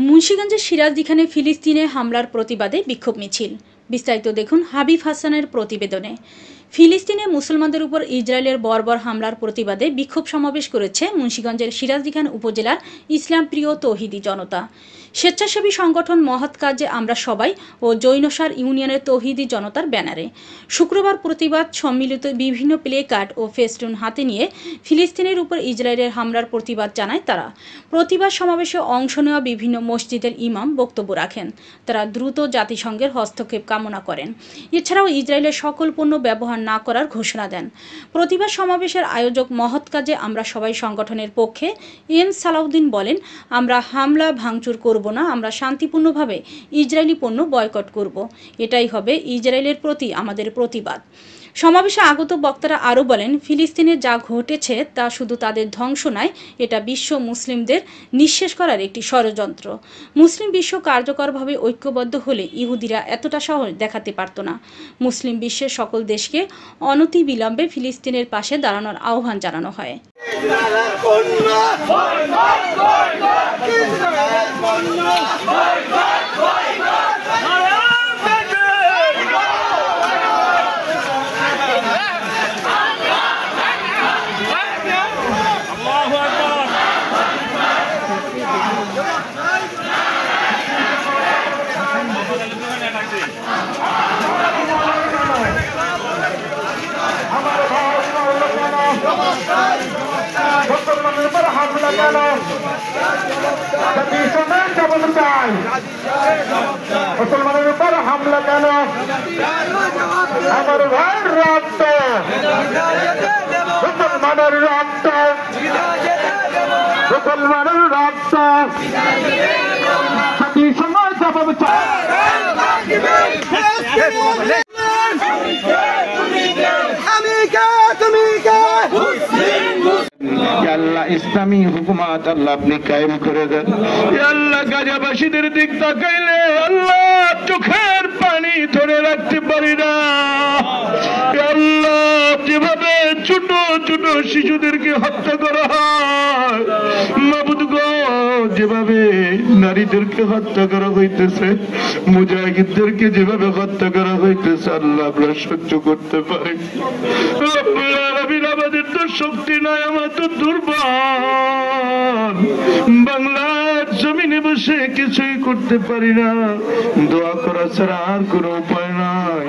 মুন্সিগঞ্জের সিরাজদিখানে ফিলিস্তিনে হামলার প্রতিবাদে বিক্ষোভ মিছিল। বিস্তারিত দেখুন হাবিব হাসানের প্রতিবেদনে। ফিলিস্তিনে মুসলমানদের উপর ইসরায়েলের বর্বর হামলার প্রতিবাদে বিক্ষোভ সমাবেশ করেছে মুন্সিগঞ্জের সিরাজদিখান উপজেলার ইসলাম প্রিয় তৌহিদি জনতা। স্বেচ্ছাসেবী সংগঠন মহৎ কাজে আমরা সবাই ও জৈনসার ইউনিয়নের তৌহিদি জনতার ব্যানারে শুক্রবার প্রতিবাদ সম্মিলিত বিভিন্ন প্লে কার্ড ও ফেস্টুন হাতে নিয়ে ফিলিস্তিনের উপর ইসরায়েলের হামলার প্রতিবাদ জানায় তারা। প্রতিবাদ সমাবেশে অংশ নেওয়া বিভিন্ন মসজিদের ইমাম বক্তব্য রাখেন। তারা দ্রুত জাতিসংঘের হস্তক্ষেপ কামনা করেন। এছাড়াও ইসরায়েলের সকল পণ্য ব্যবহার না করার ঘোষণা দেন। প্রতিবাদ সমাবেশের আয়োজক মহৎ কাজে আমরা সবাই সংগঠনের পক্ষে এম সালাউদ্দিন বলেন, আমরা হামলা ভাঙচুর করব না, আমরা শান্তিপূর্ণভাবে ইসরায়েলি পণ্য বয়কট করব। এটাই হবে ইসরায়েলের প্রতি আমাদের প্রতিবাদ। সমাবেশে আগত বক্তারা আরও বলেন, ফিলিস্তিনে যা ঘটেছে তা শুধু তাদের ধ্বংস নয়, এটা বিশ্ব মুসলিমদের নিঃশেষ করার একটি ষড়যন্ত্র। মুসলিম বিশ্ব কার্যকরভাবে ঐক্যবদ্ধ হলে ইহুদিরা এতটা সাহস দেখাতে পারত না। মুসলিম বিশ্বের সকল দেশকে অনতিবিলম্বে ফিলিস্তিনের পাশে দাঁড়ানোর আহ্বান জানানো হয়। মুসলমানের উপর হামলা কেন? আমার ভাইয়ের রক্ত, মুসলমানের রক্ত, মুসলমানের রক্ত সময় জবাব চাই। আল্লাহ ইসলামী হুকুমাত আল্লাহ আপনি কায়েম করে দেন। আল্লাহ গাজাবাসীদের দিক তাকাইলে আল্লাহ চোখের পানি ধরে রাখতে পারি না। আল্লাহ যেভাবে ছোট ছোট শিশুদেরকে হত্যা করা হয়, মাবুদ গো যেভাবে নারীদেরকে হত্যা করা হইতেছে, মুজাহিদদেরকে যেভাবে হত্যা করা হইতেছে, আল্লাহ আমরা সহ্য করতে পারি। আমাদের তো শক্তি নাই, আমার তো দুর্বল। বাংলার জমিনে বসে কিছুই করতে পারি না, দোয়া করা ছাড়া আর কোনো উপায় নাই।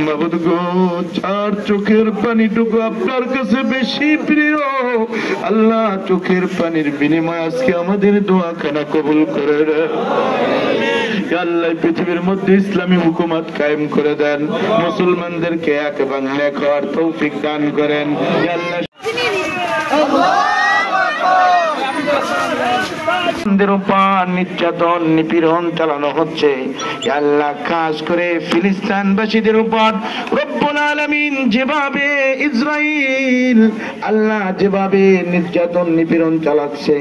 মাবুদ গো, যার চোখের পানিটুকু আপনার কাছে বেশি প্রিয়, আল্লাহ চোখের পানির বিনিময়ে আজকে আমাদের দোয়াখানা কবুল করে দেন। আল্লাহ পৃথিবীর মধ্যে ইসলামী হুকুমত কায়েম করে দেন, মুসলমানদেরকে এক বাংলা হওয়ার তৌফিক দান করেন। নির্যাতন নিপীড়ন চালানো হচ্ছে, আল্লাহ খাস করে ফিলিস্তিনবাসীদের উপর রব্বুল আলামিন যেভাবে ইসরাইল আল্লাহ যেভাবে নির্যাতন নিপীড়ন চালাচ্ছে,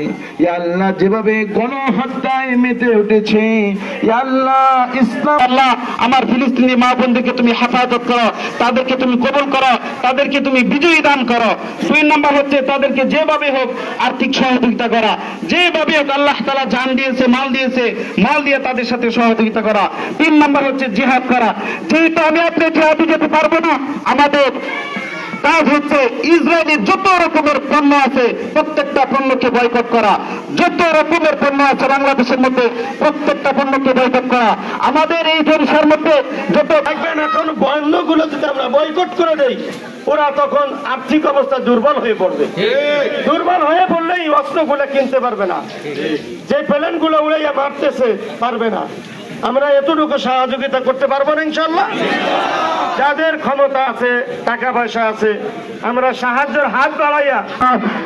আল্লাহ যেভাবে গণহত্যায় মেতে উঠেছে, আল্লাহ ইসলাম আল্লাহ আমার ফিলিস্তিনি মা বোনদেরকে তুমি হেফাজত করো, তাদেরকে তুমি কবুল করো, তাদেরকে তুমি বিজয়ী দান করো। 2 নম্বর হচ্ছে তাদেরকে যেভাবে হোক আর্থিক সহযোগিতা করা, যেভাবে হোক আল্লাহ তাআলা জান দিয়েছে, মাল দিয়েছে, মাল দিয়ে তাদের সাথে সহযোগিতা করা। 3 নম্বর হচ্ছে জিহাদ করা। যেহেতু আমি আপনি জিহাদে যেতে পারবো না, আমাদের কাজ হচ্ছে ইসরায়েলের যত রকমের পণ্য আছে প্রত্যেকটা পণ্যকে বয়কট করা, যত রকমের পণ্য আছে বাংলাদেশের মধ্যে প্রত্যেকটা পণ্যকে বয়কট করা। আমাদের এই জলসার মধ্যে যত থাকবেন, এখন পণ্যগুলো যদি আমরা বয়কট করে দেই, ওরা তখন আর্থিক অবস্থা দুর্বল হয়ে পড়বে। দুর্বল হয়ে পড়লেই অস্ত্রগুলো কিনতে পারবে না, যে প্লেনগুলো উড়াইয়া মারতেছে পারবে না। আমরা এতটুকু সহযোগিতা করতে পারবো না ইনশাআল্লাহ। যাদের ক্ষমতা আছে, টাকা পয়সা আছে, আমরা সাহায্যের হাত বাড়াইয়া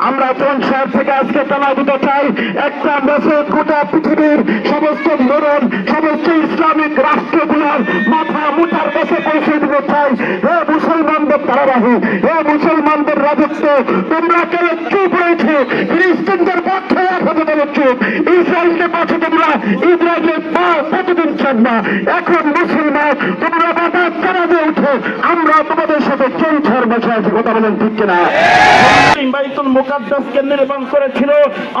আমরা কোন শহর থেকে আজকে তালা দিতে চাই। একটা মেসেজ গোটা পৃথিবীর সমস্ত মরণ, সমস্ত ইসলামিক রাষ্ট্রগুলোর মাথা মুটার কাছে পৌঁছে দিতে চাই। হে মুসলমানদের ধারাবাহী, হে মুসলমানদের রাজত্বে, তোমরা কেন চুপ রয়েছে? ফিলিস্তিনদের পক্ষে এখনো তোমরা চুপ, ইসরায়েলের পক্ষে তোমরা ইসরায়েলের প্রতিদিন চান না। এখন মুসলমান তোমরা বাতাস চালাতে উঠো, আমরা তোমাদের সাথে চৌথার বসে আছি, কথা বলেন ঠিক কিনা? বাইতুল মুকাদ্দাসকে নির্মাণ করেছিল।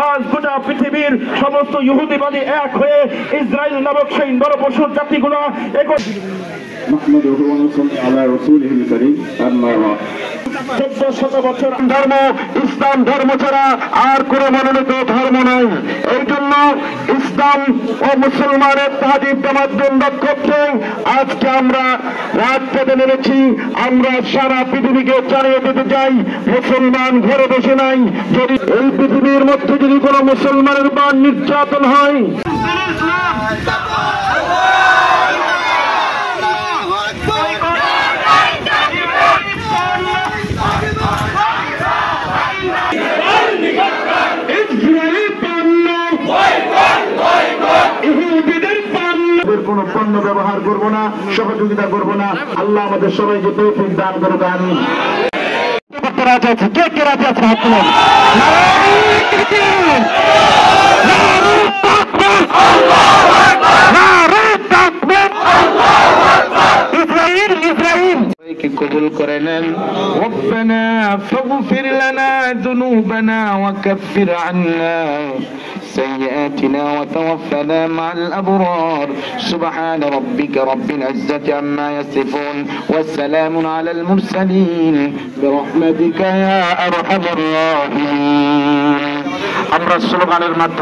আজ গোটা পৃথিবীর সমস্ত ইহুদিবাদী এক হয়ে ইসরায়েল নামক সেই নরপশুর জাতিগুলো نحمده ونصلي على رسوله الكريم أما بعد 1400 বছর ধর্ম ইসলাম ধর্ম ছাড়া আর কোন মনোনীত ধর্ম নয়। এই জন্য ইসলাম ও মুসলমানের তাজিব তামাদ্দুন রক্ষার্থে আজকে আমরা রাত পেতে নেমেছি। আমরা সারা পৃথিবীকে জানিয়ে দিতে চাই, মুসলমান ঘরে বসে নাই। যদি এই পৃথিবীর মধ্যে যদি কোনো মুসলমানের উপর নির্যাতন হয়, কোন পণ্য ব্যবহার করবো না, সহযোগিতা করবো না। আল্লাহ আমাদের সবাইকে তৌফিক দান করুক, আমিন। কে রাজি আছে? কে কে রাজি আছে? হাত তুলুন। ইসরাইল ইসরাইল কবুল করে নেন। রব্বানা ফাগফির লানা যুনুবানা ওয়া কাফির আন্না سيئاتنا وتوفنا مع الأبرار سبحان ربك رب العزة عما يصفون والسلام على المرسلين برحمتك يا أرحم الراحمين। আমরা স্লোগানের মাধ্যমে